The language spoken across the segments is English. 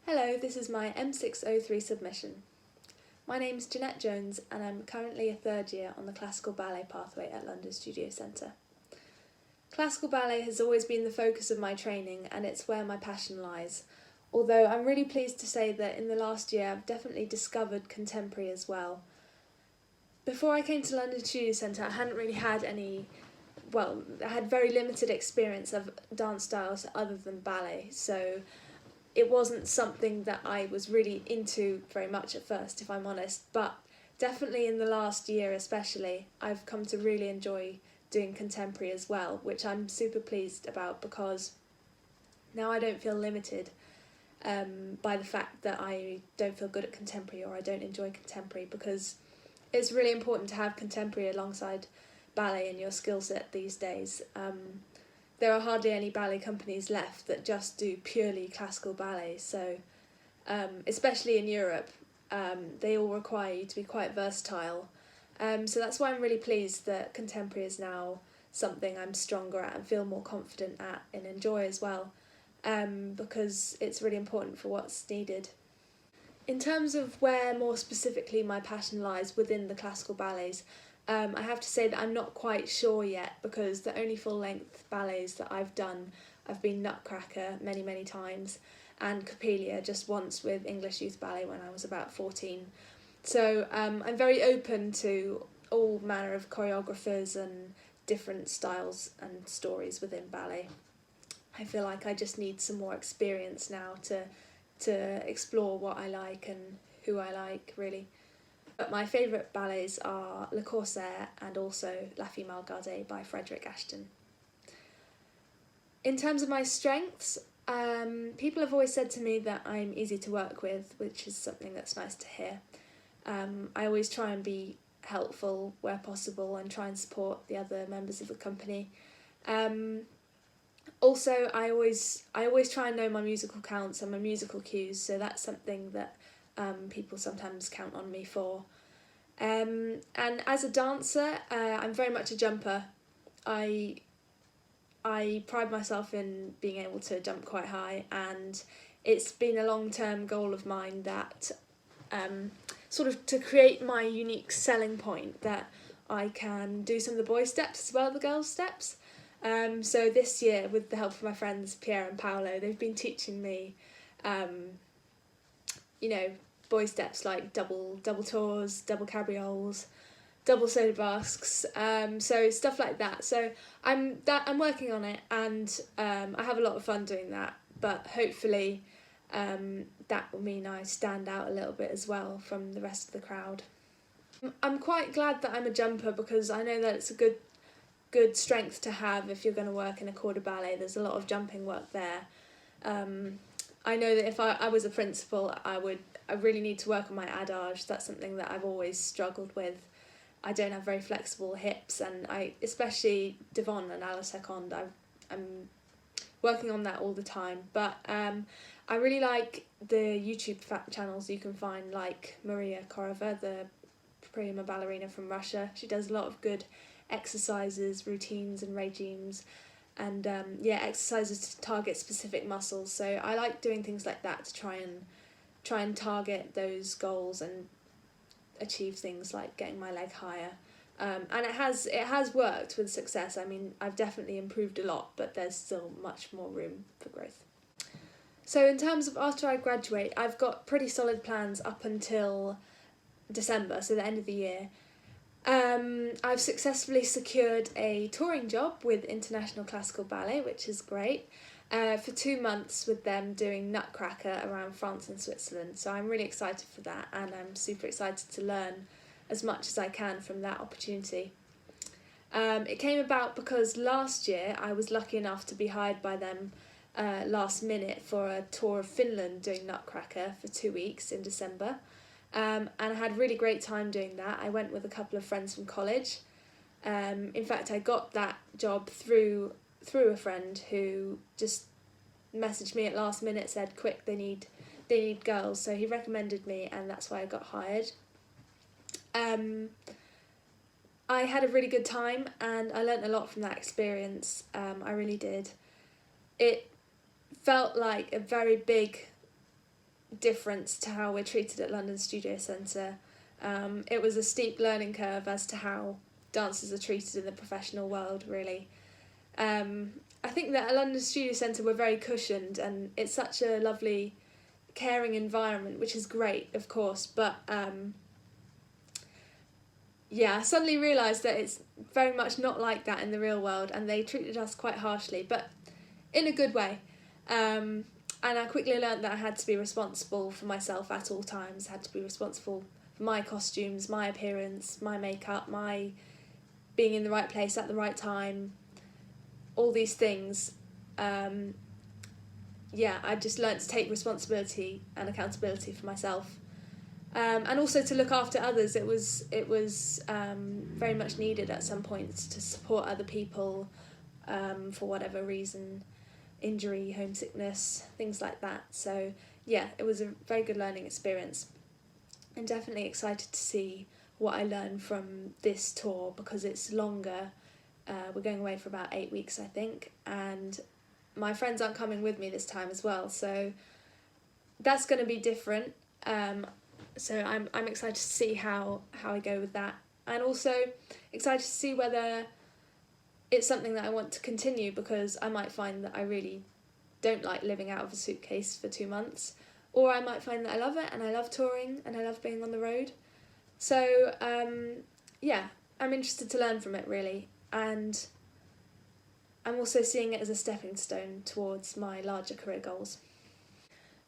Hello, this is my M603 submission. My name's Jeanette Jones and I'm currently a third year on the classical ballet pathway at London Studio Centre. Classical ballet has always been the focus of my training and it's where my passion lies, although I'm really pleased to say that in the last year I've definitely discovered contemporary as well. Before I came to London Studio Centre I hadn't really had I had very limited experience of dance styles other than ballet, so it wasn't something that I was really into very much at first, if I'm honest, but definitely in the last year especially, I've come to really enjoy doing contemporary as well, which I'm super pleased about because now I don't feel limited by the fact that I don't feel good at contemporary or I don't enjoy contemporary, because it's really important to have contemporary alongside ballet in your skill set these days. There are hardly any ballet companies left that just do purely classical ballet, so especially in Europe, they all require you to be quite versatile. So that's why I'm really pleased that contemporary is now something I'm stronger at and feel more confident at and enjoy as well, because it's really important for what's needed. In terms of where more specifically my passion lies within the classical ballets, I have to say that I'm not quite sure yet, because the only full-length ballets that I've done, I've been Nutcracker many times and Coppelia just once with English Youth Ballet when I was about 14. So I'm very open to all manner of choreographers and different styles and stories within ballet. I feel like I just need some more experience now to explore what I like and who I like, really. But my favourite ballets are Le Corsaire and also La Fille Mal Gardée by Frederick Ashton. In terms of my strengths, people have always said to me that I'm easy to work with, which is something that's nice to hear. I always try and be helpful where possible and try and support the other members of the company. Also, I always try and know my musical counts and my musical cues, so that's something that people sometimes count on me for. And as a dancer, I'm very much a jumper. I pride myself in being able to jump quite high, and it's been a long-term goal of mine that sort of to create my unique selling point, that I can do some of the boy steps as well as the girls steps. So this year, with the help of my friends Pierre and Paolo, they've been teaching me boy steps like double tours, double cabrioles, double soda basques, so stuff like that. So I'm working on it, and I have a lot of fun doing that, but hopefully that will mean I stand out a little bit as well from the rest of the crowd. I'm quite glad that I'm a jumper, because I know that it's a good strength to have if you're going to work in a corps de ballet. There's a lot of jumping work there. I know that if I was a principal, I really need to work on my adage. That's something that I've always struggled with. I don't have very flexible hips, and especially Devon and a la seconde, I'm working on that all the time. But I really like the YouTube channels you can find, like Maria Korova, the prima ballerina from Russia. She does a lot of good exercises, routines and regimes, and exercises to target specific muscles. So I like doing things like that to try and target those goals and achieve things like getting my leg higher. And it has worked with success. I mean, I've definitely improved a lot, but there's still much more room for growth. So in terms of after I graduate, I've got pretty solid plans up until December, so the end of the year. I've successfully secured a touring job with International Classical Ballet, which is great, for 2 months with them doing Nutcracker around France and Switzerland. So I'm really excited for that, and I'm super excited to learn as much as I can from that opportunity. It came about because last year I was lucky enough to be hired by them last minute for a tour of Finland doing Nutcracker for 2 weeks in December. And I had a really great time doing that. I went with a couple of friends from college. In fact, I got that job through a friend who just messaged me at last minute, said, quick, they need girls. So he recommended me, and that's why I got hired. I had a really good time, and I learnt a lot from that experience. I really did. It felt like a very big difference to how we're treated at London Studio Centre. It was a steep learning curve as to how dancers are treated in the professional world, really. I think that at London Studio Centre we're very cushioned, and it's such a lovely, caring environment, which is great, of course, but I suddenly realised that it's very much not like that in the real world, and they treated us quite harshly, but in a good way. And I quickly learned that I had to be responsible for myself at all times, had to be responsible for my costumes, my appearance, my makeup, my being in the right place at the right time, all these things. I just learnt to take responsibility and accountability for myself. And also to look after others. It was very much needed at some points to support other people for whatever reason, injury, homesickness, things like that. So it was a very good learning experience. I'm definitely excited to see what I learn from this tour, because it's longer. We're going away for about 8 weeks, I think, and my friends aren't coming with me this time as well, so that's going to be different. So I'm excited to see how I go with that, and also excited to see whether it's something that I want to continue, because I might find that I really don't like living out of a suitcase for 2 months, or I might find that I love it and I love touring and I love being on the road. So I'm interested to learn from it, really, and I'm also seeing it as a stepping stone towards my larger career goals.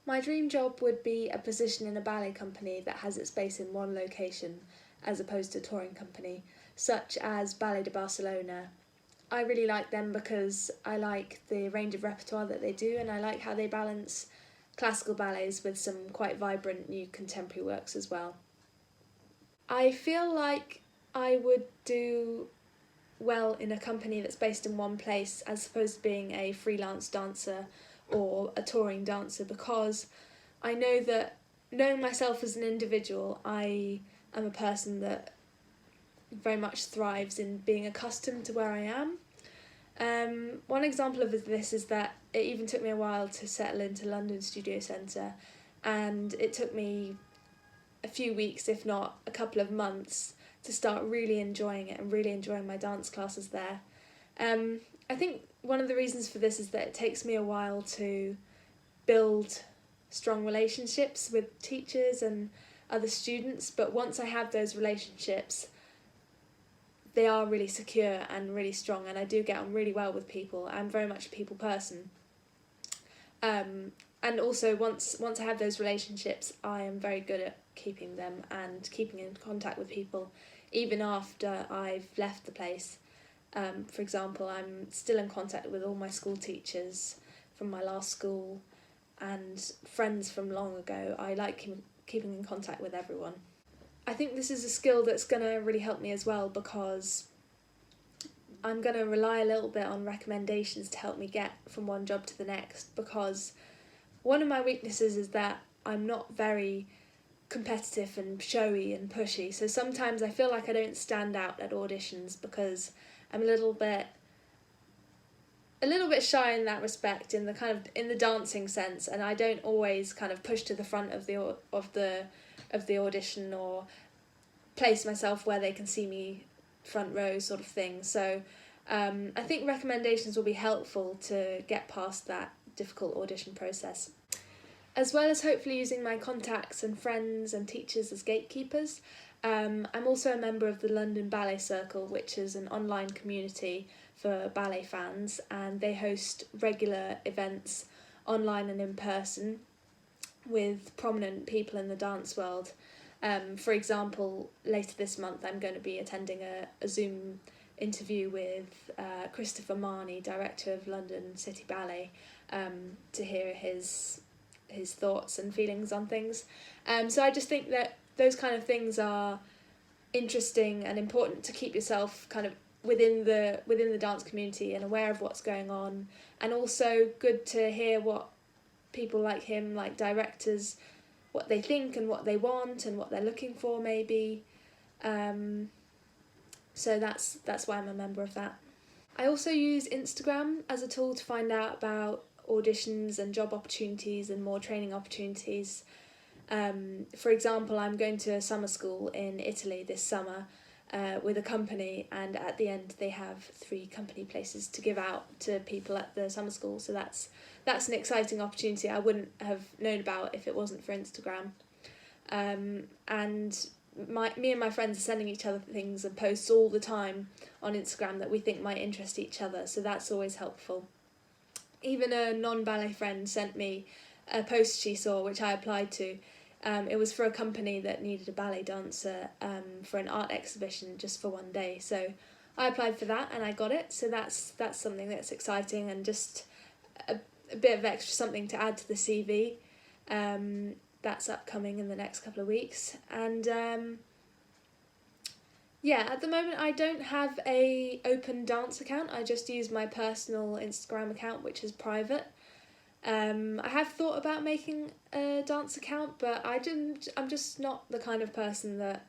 My dream job would be a position in a ballet company that has its base in one location, as opposed to a touring company, such as Ballet de Barcelona. I really like them because I like the range of repertoire that they do, and I like how they balance classical ballets with some quite vibrant new contemporary works as well. I feel like I would do well in a company that's based in one place, as opposed to being a freelance dancer or a touring dancer, because I know that, knowing myself as an individual, I am a person that very much thrives in being accustomed to where I am. One example of this is that it even took me a while to settle into London Studio Centre, and it took me a few weeks, if not a couple of months, to start really enjoying it and really enjoying my dance classes there. I think one of the reasons for this is that it takes me a while to build strong relationships with teachers and other students, but once I have those relationships, they are really secure and really strong, and I do get on really well with people. I'm very much a people person. And also once I have those relationships, I am very good at keeping them and keeping in contact with people even after I've left the place. For example, I'm still in contact with all my school teachers from my last school and friends from long ago. I like keeping in contact with everyone. I think this is a skill that's going to really help me as well, because I'm going to rely a little bit on recommendations to help me get from one job to the next, because one of my weaknesses is that I'm not very competitive and showy and pushy, so sometimes I feel like I don't stand out at auditions because I'm a little bit shy in that respect, in the dancing sense, and I don't always kind of push to the front of the audition or place myself where they can see me front row, sort of thing. So I think recommendations will be helpful to get past that difficult audition process, as well as hopefully using my contacts and friends and teachers as gatekeepers. I'm also a member of the London Ballet Circle, which is an online community for ballet fans, and they host regular events online and in person with prominent people in the dance world. For example, later this month I'm going to be attending a Zoom interview with Christopher Marnie, director of London City Ballet, to hear his thoughts and feelings on things. So I just think that those kind of things are interesting and important to keep yourself kind of within the dance community and aware of what's going on, and also good to hear what people like him, like directors, what they think and what they want and what they're looking for, maybe. So that's why I'm a member of that. I also use Instagram as a tool to find out about auditions and job opportunities and more training opportunities. For example, I'm going to a summer school in Italy this summer with a company, and at the end they have 3 company places to give out to people at the summer school, so that's an exciting opportunity I wouldn't have known about if it wasn't for Instagram. And me and my friends are sending each other things and posts all the time on Instagram that we think might interest each other, so that's always helpful. Even a non-ballet friend sent me a post she saw which I applied to. It was for a company that needed a ballet dancer for an art exhibition just for one day, so I applied for that and I got it, so that's something that's exciting and just a bit of extra something to add to the CV. That's upcoming in the next couple of weeks, and at the moment I don't have a open dance account. I just use my personal Instagram account, which is private. I have thought about making a dance account, but I'm just not the kind of person that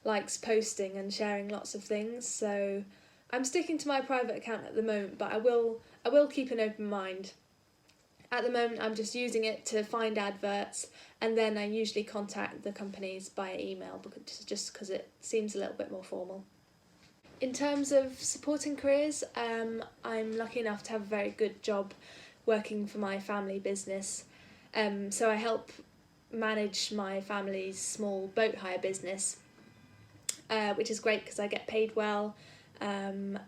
likes posting and sharing lots of things, so I'm sticking to my private account at the moment, but I will keep an open mind. At the moment I'm just using it to find adverts, and then I usually contact the companies via email because it seems a little bit more formal. In terms of supporting careers, I'm lucky enough to have a very good job working for my family business. So I help manage my family's small boat hire business, which is great because I get paid well, and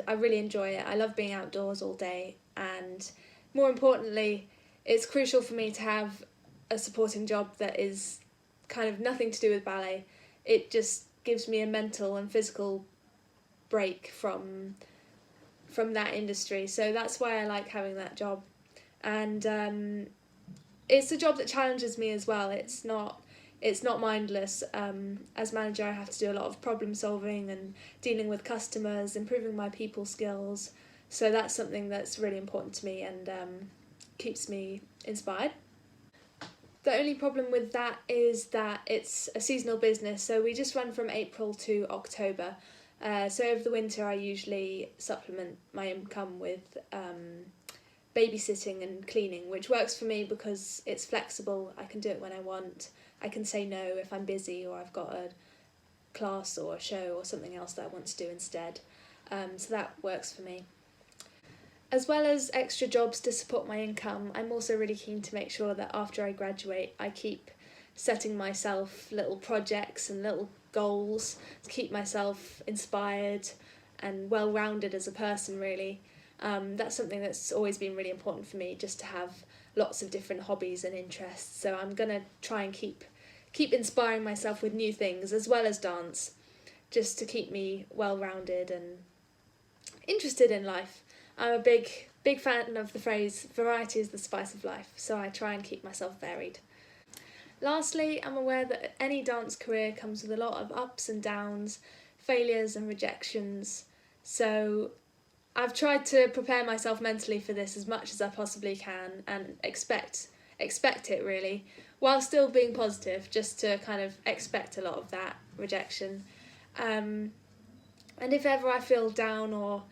I really enjoy it. I love being outdoors all day, and more importantly, it's crucial for me to have a supporting job that is kind of nothing to do with ballet. It just gives me a mental and physical break from that industry, so that's why I like having that job. And it's a job that challenges me as well. It's not mindless. As manager I have to do a lot of problem solving and dealing with customers, improving my people skills, so that's something that's really important to me and keeps me inspired. The only problem with that is that it's a seasonal business, so we just run from April to October. So over the winter I usually supplement my income with babysitting and cleaning, which works for me because it's flexible. I can do it when I want. I can say no if I'm busy or I've got a class or a show or something else that I want to do instead. So that works for me. As well as extra jobs to support my income, I'm also really keen to make sure that after I graduate I keep setting myself little projects and little goals to keep myself inspired and well-rounded as a person, really. That's something that's always been really important for me, just to have lots of different hobbies and interests, so I'm going to try and keep inspiring myself with new things as well as dance, just to keep me well-rounded and interested in life. I'm a big fan of the phrase, variety is the spice of life, so I try and keep myself varied. Lastly, I'm aware that any dance career comes with a lot of ups and downs, failures and rejections, so I've tried to prepare myself mentally for this as much as I possibly can and expect it really, while still being positive, just to kind of expect a lot of that rejection. And if ever I feel down or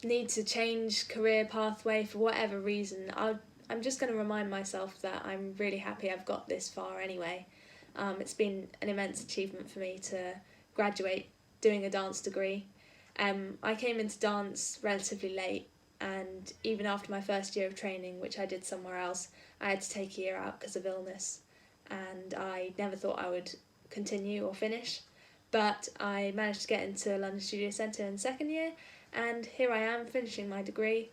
need to change career pathway for whatever reason, I'm just going to remind myself that I'm really happy I've got this far anyway. It's been an immense achievement for me to graduate doing a dance degree. I came into dance relatively late, and even after my first year of training, which I did somewhere else, I had to take a year out because of illness, and I never thought I would continue or finish, but I managed to get into London Studio Centre in second year, and here I am finishing my degree,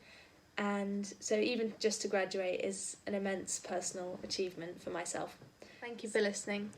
and so even just to graduate is an immense personal achievement for myself. Thank you for listening.